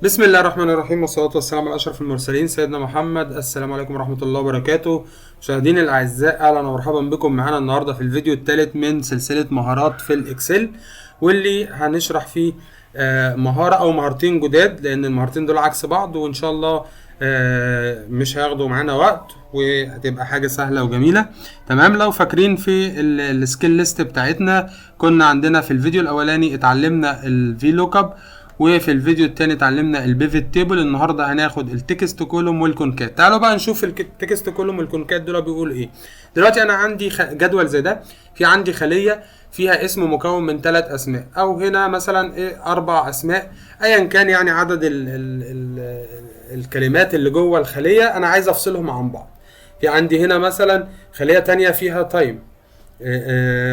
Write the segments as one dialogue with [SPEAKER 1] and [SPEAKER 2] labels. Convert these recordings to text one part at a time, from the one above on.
[SPEAKER 1] بسم الله الرحمن الرحيم، والصلاة والسلام على أشرف المرسلين سيدنا محمد. السلام عليكم ورحمة الله وبركاته. مشاهديني الأعزاء، أهلا ومرحبا بكم معانا النهاردة في الفيديو الثالث من سلسلة مهارات في الإكسل، واللي هنشرح فيه مهارة أو مهارتين جداد، لأن المهارتين دول عكس بعض، وإن شاء الله مش هياخدوا معانا وقت، وهتبقى حاجة سهلة وجميلة. تمام. لو فاكرين في السكيل ليست بتاعتنا، كنا عندنا في الفيديو الأولاني اتعلمنا الفي لوك اب، وفي الفيديو التاني اتعلمنا البيفت تيبل. النهارده هناخد التكست كولوم والكونكات. تعالوا بقى نشوف التكست كولوم والكونكات دول بيقولوا ايه. دلوقتي انا عندي جدول زي ده، في عندي خليه فيها اسم مكون من 3 اسماء، او هنا مثلا ايه 4 اسماء، ايا كان يعني عدد ال الكلمات اللي جوه الخليه انا عايز افصلهم عن بعض. في عندي هنا مثلا خليه تانية فيها تايم،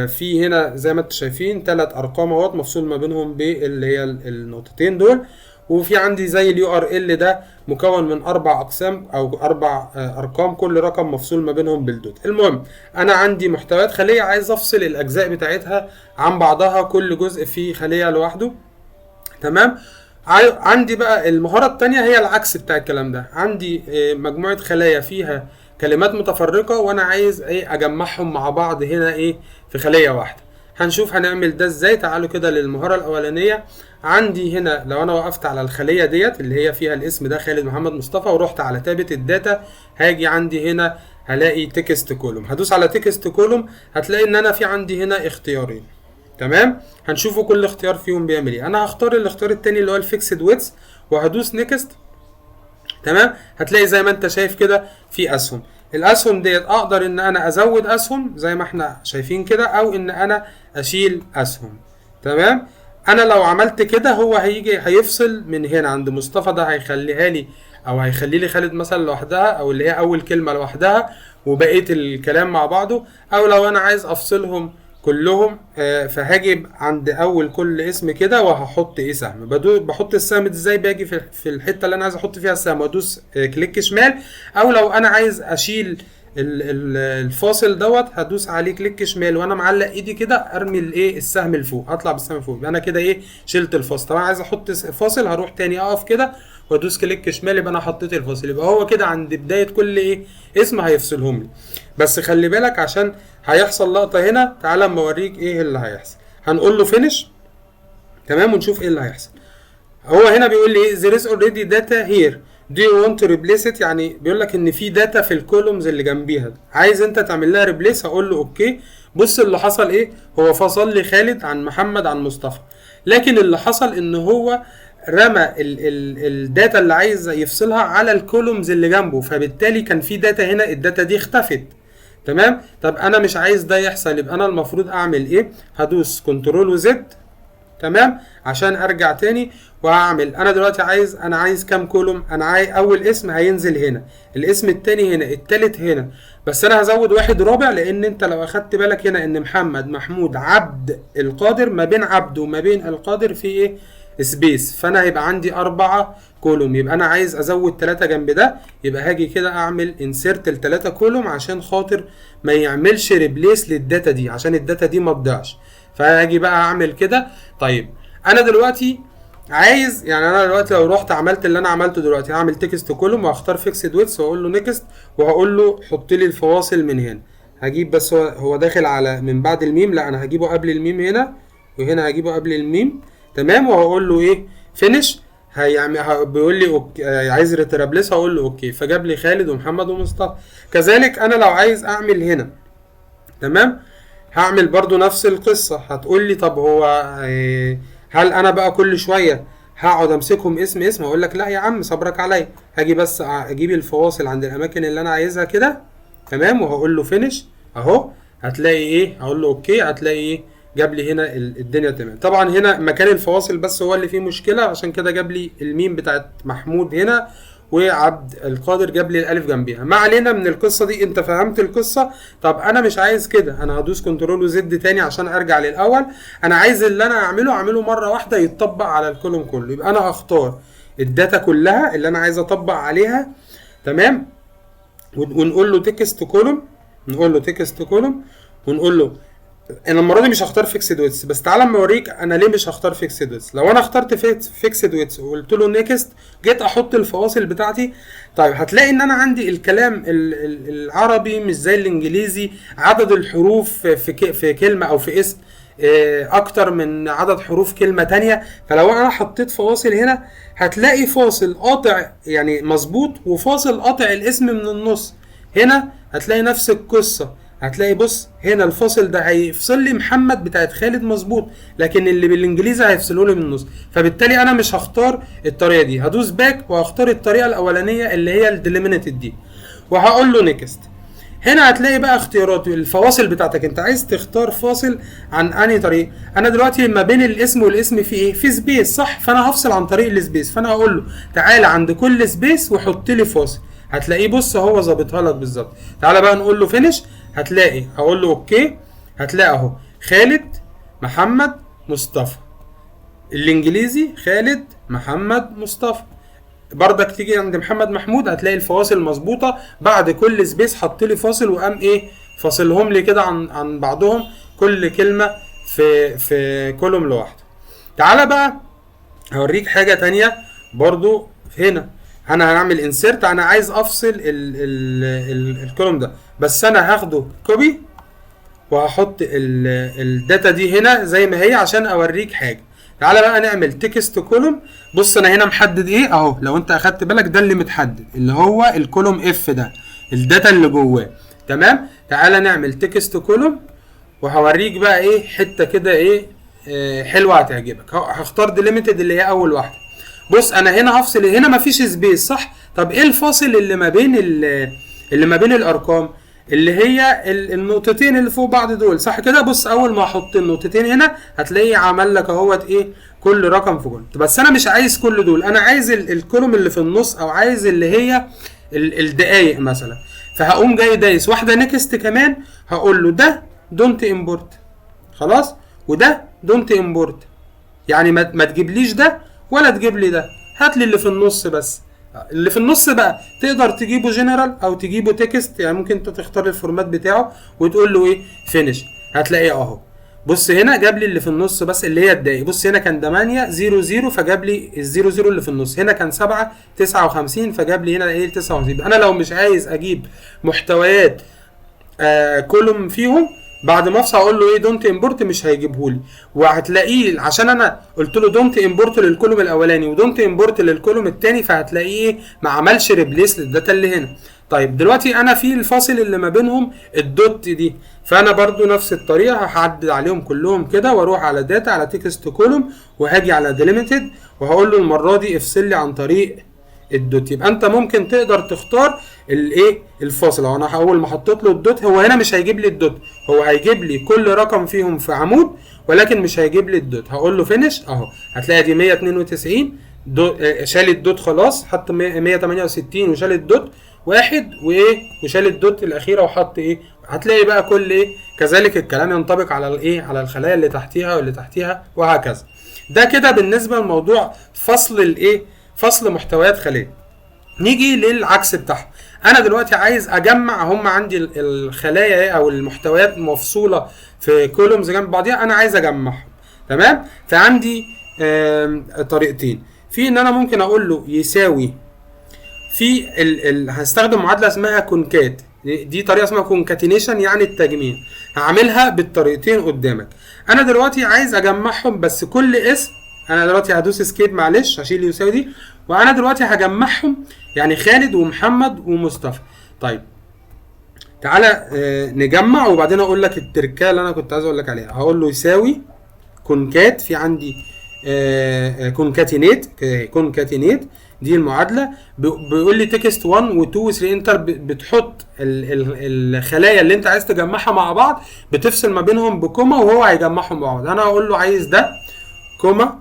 [SPEAKER 1] في هنا زي ما انتم شايفين 3 ارقام اهوت مفصول ما بينهم باللي هي النقطتين دول. وفي عندي زي اليو ار ال ده مكون من 4 اقسام او 4 ارقام، كل رقم مفصول ما بينهم بالدوت. المهم انا عندي محتويات خليه عايز افصل الاجزاء بتاعتها عن بعضها، كل جزء فيه خليه لوحده. تمام. عندي بقى المهارة التانية هي العكس بتاع الكلام ده. عندي مجموعة خلايا فيها كلمات متفرقة، وانا عايز ايه اجمعهم مع بعض هنا ايه في خلية واحدة. هنشوف هنعمل ده ازاي. تعالوا كده للمهارة الاولانية. عندي هنا لو انا وقفت على الخلية ديت اللي هي فيها الاسم ده خالد محمد مصطفى، ورحت على تابة الداتا، هاجي عندي هنا هلاقي تكست كولوم. هدوس على تكست كولوم، هتلاقي ان انا في عندي هنا اختيارين. تمام. هنشوفوا كل اختيار فيهم بيعمل ايه. انا هختار الاختيار التاني اللي هو الفيكسد ويدث، وهدوس نيكست. تمام. هتلاقي زي ما انت شايف كده في اسهم. الاسهم ديت اقدر ان انا ازود اسهم زي ما احنا شايفين كده، او ان انا اشيل اسهم. تمام. انا لو عملت كده هو هيجي هيفصل من هنا عند مصطفى، ده هيخليها لي او هيخلي لي خالد مثلا لوحدها، او اللي هي اول كلمة لوحدها وبقية الكلام مع بعضه. او لو انا عايز افصلهم كلهم فهاجي عند اول كل اسم كده وهحط ايه سهم. بحط السهم ازاي؟ باجي في الحته اللي انا عايز احط فيها السهم وادوس كليك شمال، او لو انا عايز اشيل الفاصل دوت هدوس عليه كليك شمال وانا معلق ايدي كده، ارمي الايه السهم لفوق، اطلع بالسهم لفوق، يبقى انا كده ايه شلت الفاصل. طبعا عايز احط فاصل هروح تاني اقف كده وادوس كليك شمال، يبقى انا حطيت الفاصل. يبقى هو كده عند بدايه كل ايه اسم هيفصلهم لي. بس خلي بالك عشان هيحصل لقطه هنا. تعالى اما اوريك ايه اللي هيحصل. هنقول له فينيش. تمام. ونشوف ايه اللي هيحصل. هو هنا بيقول لي ايه there is already data here do you want to replace it، يعني بيقول لك ان في داتا في الكولومز اللي جنبيها، عايز انت تعمل لها ريبليس. هقول له اوكي. بص اللي حصل ايه، هو فصل لي خالد عن محمد عن مصطفى، لكن اللي حصل ان هو رمى الداتا اللي عايز يفصلها على الكولومز اللي جنبه، فبالتالي كان في داتا هنا، الداتا دي اختفت. تمام. طب انا مش عايز ده يحصل، يبقى انا المفروض اعمل ايه؟ هدوس كنترول وزد. تمام. عشان ارجع تاني وهعمل. انا دلوقتي عايز كام كولوم؟ انا عايز اول اسم هينزل هنا، الاسم التاني هنا، التالت هنا، بس انا هزود واحد رابع، لان انت لو اخدت بالك هنا ان محمد محمود عبد القادر، ما بين عبد وما بين القادر في ايه سبيس، فانا هيبقى عندي 4 كولوم. يبقى انا عايز ازود 3 جنب ده، يبقى هاجي كده اعمل انسيرت ال3 كولوم عشان خاطر ما يعملش ريبليس للداتا دي، عشان الداتا دي ما تضيعش. فهاجي بقى اعمل كده. طيب انا دلوقتي عايز، يعني انا دلوقتي لو رحت عملت اللي انا عملته دلوقتي، هعمل تكست كولوم وهختار فيكسد ويدث واقول له نيكست، وهقول له حط لي الفواصل من هنا. هجيب بس هو داخل على من بعد الميم، لا انا هجيبه قبل الميم هنا، وهنا هجيبه قبل الميم. تمام. وهقول له ايه فينيش. هيعمل بيقول لي اوكي، عايز ريترابليس، هقول له اوكي، فجاب لي خالد ومحمد ومصطفى. كذلك انا لو عايز اعمل هنا، تمام، هعمل برضو نفس القصة. هتقول لي طب هو هل انا بقى كل شوية هقعد امسكهم اسم اسم؟ اقول لك لا يا عم صبرك عليا. هاجي بس اجيب الفواصل عند الاماكن اللي انا عايزها كده. تمام. وهقول له فينيش اهو. هتلاقي ايه، هقول له اوكي، هتلاقي ايه جاب لي هنا الدنيا تمام. طبعا هنا مكان الفواصل بس هو اللي فيه مشكلة، عشان كده جاب لي الميم بتاعت محمود هنا، وعبد القادر جاب لي الالف جنبيها. ما علينا من القصه دي، انت فهمت القصه. طب انا مش عايز كده، انا هدوس كنترول وزد تاني عشان ارجع للاول. انا عايز اللي انا اعمله مره واحده يتطبق على الكولوم كله. يبقى انا هختار الداتا كلها اللي انا عايز اطبق عليها. تمام. ونقول له تكست كولوم، نقول له تكست كولوم، ونقول له انا المره دي مش هختار فيكسد ويتس، بس تعالى اما اوريك انا ليه مش هختار فيكسد ويتس. لو انا اخترت فيكسد ويتس وقلت له نيكست، جيت احط الفواصل بتاعتي، طيب هتلاقي ان انا عندي الكلام العربي مش زي الانجليزي، عدد الحروف في كلمه او في اسم اكتر من عدد حروف كلمه تانية. فلو انا حطيت فواصل هنا هتلاقي فاصل قاطع يعني مظبوط، وفاصل قاطع الاسم من النص. هنا هتلاقي نفس القصه، هتلاقي بص هنا الفاصل ده هيفصل لي محمد بتاعت خالد مظبوط، لكن اللي بالانجليزي هيفصله لي من النص. فبالتالي انا مش هختار الطريقه دي، هدوس باك وهختار الطريقه الاولانيه اللي هي الديليمينيتد دي، وهقول له نيكست. هنا هتلاقي بقى اختيارات الفواصل بتاعتك، انت عايز تختار فاصل عن انهي طريق. انا دلوقتي ما بين الاسم والاسم في ايه؟ في سبيس صح، فانا هفصل عن طريق السبيس، فانا هقول له تعالى عند كل سبيس وحط لي فاصل. هتلاقيه بص هو ظابطها لك بالظبط. تعالى بقى نقول له فينيش، هتلاقي هقول له اوكي، هتلاقي اهو خالد محمد مصطفى، الانجليزي خالد محمد مصطفى. بردك تيجي عند محمد محمود هتلاقي الفواصل مظبوطه، بعد كل سبيس حط لي فاصل وقام ايه فاصلهم لي كده عن بعضهم، كل كلمه في كولوم لوحده. تعالى بقى هوريك حاجه تانية برضو. هنا انا هنعمل انسيرت، انا عايز افصل الكولوم ده، بس انا هاخده كوبي وهحط الداتا دي هنا زي ما هي عشان اوريك حاجه. تعالى بقى نعمل تكست كولوم. بص انا هنا محدد ايه اهو، لو انت اخدت بالك ده اللي متحدد اللي هو الكولوم اف ده، الداتا اللي جواه تمام. تعالى نعمل تكست كولوم وهوريك بقى ايه حته كده ايه حلوه هتعجبك. هختار ديليميتد اللي هي اول واحده. بص انا هنا هفصل، هنا مفيش سبيس صح. طب ايه الفاصل اللي ما بين الارقام؟ اللي هي النقطتين اللي فوق بعض دول صح كده. بص اول ما احط النقطتين هنا هتلاقيه عمل لك اهوت ايه كل رقم في كولوم. بس انا مش عايز كل دول، انا عايز الكولوم اللي في النص، او عايز اللي هي الدقايق مثلا. فهقوم جاي دايس واحده نيكست كمان، هقول له ده دونت امبورت خلاص، وده دونت امبورت، يعني ما تجيبليش ده ولا تجيب لي ده، هات لي اللي في النص بس. اللي في النص بقى تقدر تجيبه جنرال او تجيبه تكست، يعني ممكن انت تختار الفورمات بتاعه وتقول له ايه فينيش، هتلاقيه اهو. بص هنا جاب لي اللي في النص بس اللي هي الدقايق. بص هنا كان 8 0 0 فجاب لي الزيرو زيرو اللي في النص، هنا كان 7 59 فجاب لي هنا ايه 59. انا لو مش عايز اجيب محتويات كولوم فيهم بعد ما افصل اقول له ايه دونت امبورت، مش هيجيبهولي. وهتلاقيه عشان انا قلت له دونت امبورت للكولوم الاولاني ودونت امبورت للكولوم الثاني، فهتلاقيه ايه ما عملش ريبليس للداتا اللي هنا. طيب دلوقتي انا في الفاصل اللي ما بينهم الدوت دي، فانا برضو نفس الطريقه هحدد عليهم كلهم كده، واروح على داتا على تكست كولوم وهاجي على ديليميتد وهقول له المره دي افصل لي عن طريق الدوت. يبقى انت ممكن تقدر تختار الايه الفاصل. انا اول ما حطيت له الدوت هو هنا مش هيجيب لي الدوت، هو هيجيب لي كل رقم فيهم في عمود ولكن مش هيجيب لي الدوت. هقول له فينيش اهو، هتلاقي دي 192 شال الدوت خلاص، حط 168 وشال الدوت واحد وايه وشال الدوت الاخيره وحط ايه. هتلاقي بقى كل ايه كذلك الكلام ينطبق على الايه على الخلايا اللي تحتيها واللي تحتيها وهكذا. ده كده بالنسبه لموضوع فصل الايه فصل محتويات خليه. نيجي للعكس بتاعها. انا دلوقتي عايز اجمع، هم عندي الخلايا او المحتويات مفصوله في كولومز جنب بعضيها، انا عايز اجمعهم تمام. فعندي طريقتين، في ان انا ممكن اقول له يساوي، في هستخدم معادله اسمها كونكات، دي طريقه اسمها كونكاتينيشن يعني التجميع. هعملها بالطريقتين قدامك. انا دلوقتي عايز اجمعهم بس كل اسم، انا دلوقتي هدوس اسكيب معلش هشيل يساوي دي، وانا دلوقتي هجمعهم يعني خالد ومحمد ومصطفى. طيب تعالى نجمع وبعدين اقول لك التركه اللي انا كنت عايز اقول لك عليها. هقول له يساوي كونكات، في عندي كونكاتينيت دي المعادله، بيقول لي تكست 1 و2 و3 انتر، بتحط الخلايا اللي انت عايز تجمعها مع بعض بتفصل ما بينهم بكوما وهو هيجمعهم مع بعض. انا هقول له عايز ده كوما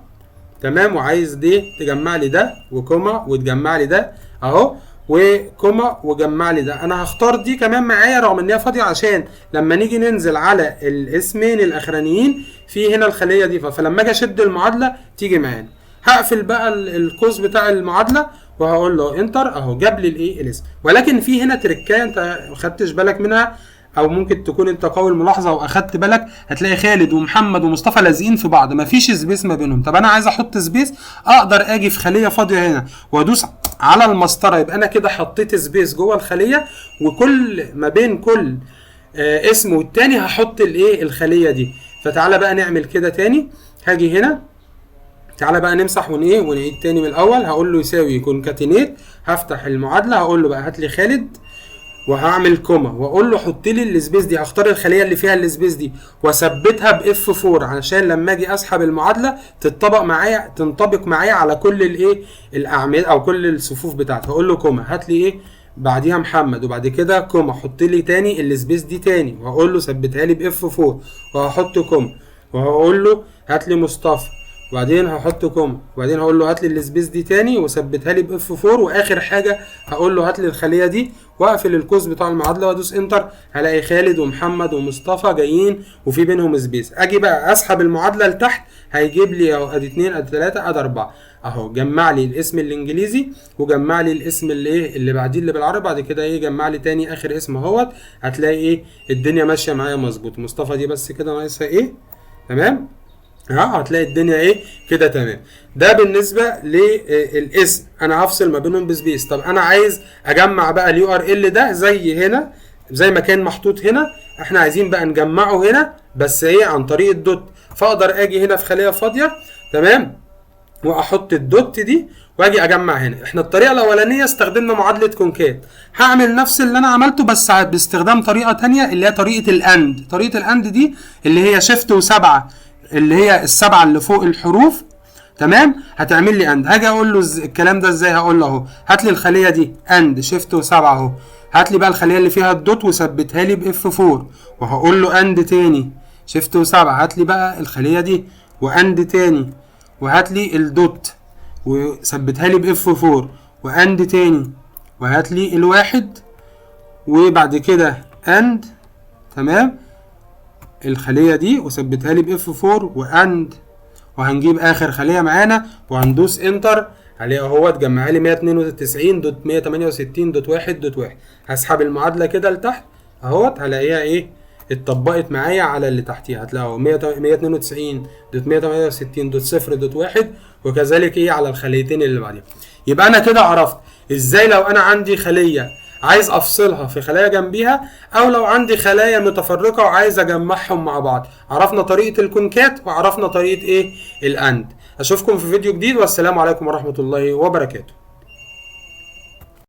[SPEAKER 1] تمام، وعايز دي تجمع لي ده وكوما وتجمع لي ده اهو وكوما وجمع لي ده. انا هختار دي كمان معايا رغم ان هي فاضيه عشان لما نيجي ننزل على الاسمين الاخرانيين في هنا الخليه دي، فلما اجي اشد المعادله تيجي معانا. هقفل بقى القوس بتاع المعادله وهقول له انتر اهو جاب لي الايه الاسم. ولكن في هنا تركايه انت ما خدتش بالك منها، او ممكن تكون انت قوي الملاحظه واخدت بالك، هتلاقي خالد ومحمد ومصطفى لازقين في بعض، مفيش سبيس ما بينهم. طب انا عايز احط سبيس، اقدر اجي في خليه فاضيه هنا وادوس على المسطره، يبقى انا كده حطيت سبيس جوه الخليه، وكل ما بين كل اسم والتاني هحط الايه الخليه دي. فتعالى بقى نعمل كده تاني. هاجي هنا، تعالى بقى نمسح ونعيد تاني من الاول. هقول له يساوي كونكاتينيت، هفتح المعادله، هقول له بقى هات لي خالد وهعمل كوما، واقول له حط لي السبيس دي، هختار الخليه اللي فيها السبيس دي واثبتها باف 4 علشان لما اجي اسحب المعادله تنطبق معايا على كل الايه الاعمده او كل الصفوف بتاعتي. هقول له كوما، هات لي ايه بعديها محمد، وبعد كده كوما، حط لي تاني السبيس دي تاني، وهقول له ثبتها لي باف 4 وهحط كوما، وهقول له هات لي مصطفى، وبعدين هحط كوما، وبعدين هقول له هات لي السبيس دي تاني وثبتها لي باف 4، واخر حاجه هقول له هات لي الخليه دي، واقفل القوس بتاع المعادله وادوس انتر. هلاقي خالد ومحمد ومصطفى جايين وفي بينهم سبيس. اجي بقى اسحب المعادله لتحت، هيجيب لي اهو ادي 2 ادي 3 ادي 4 اهو، جمع لي الاسم الانجليزي وجمع لي الاسم اللي بعديه اللي بالعربي، بعد كده ايه جمع لي تاني اخر اسم اهوت. هتلاقي ايه الدنيا ماشيه معايا مظبوط. مصطفى دي بس كده ناقصها ايه، تمام، هتلاقي الدنيا ايه كده تمام. ده بالنسبه للاسم، انا هفصل ما بينهم بسبيس. طب انا عايز اجمع بقى اليو ار ال ده زي هنا، زي ما كان محطوط هنا، احنا عايزين بقى نجمعه هنا بس ايه عن طريق الدوت. فاقدر اجي هنا في خليه فاضيه، تمام، واحط الدوت دي واجي اجمع هنا. احنا الطريقه الاولانيه استخدمنا معادله كونكات، هعمل نفس اللي انا عملته بس باستخدام طريقه تانية اللي هي طريقه الاند. طريقه الاند دي اللي هي شيفت و7، اللي هي السبعه اللي فوق الحروف، تمام، هتعمل لي اند. هاجي اقول له الكلام ده ازاي، هقول له اهو هات لي الخليه دي اند شيفت و7 اهو، هات لي بقى الخليه اللي فيها الدوت وثبتها لي باف 4، وهقول له اند تاني شيفت و7، هات لي بقى الخليه دي واند تاني، وهات لي الدوت وثبتها لي باف 4، واند تاني، وهات لي الواحد، وبعد كده اند، تمام، الخليه دي وثبتها لي باف 4 واند، وهنجيب اخر خليه معانا وهندوس انتر عليها اهوت، جمعها لي 192.168.1.1. هسحب المعادله كده لتحت اهوت، هلاقيها ايه اتطبقت معايا على اللي تحتيها، هتلاقوا 192.168.0.1 وكذلك ايه على الخليتين اللي بعديها. يبقى انا كده عرفت ازاي لو انا عندي خليه عايز افصلها في خلايا جنبيها، او لو عندي خلايا متفرقه وعايز اجمعهم مع بعض. عرفنا طريقه الكونكات وعرفنا طريقه ايه الاند. اشوفكم في فيديو جديد، والسلام عليكم ورحمه الله وبركاته.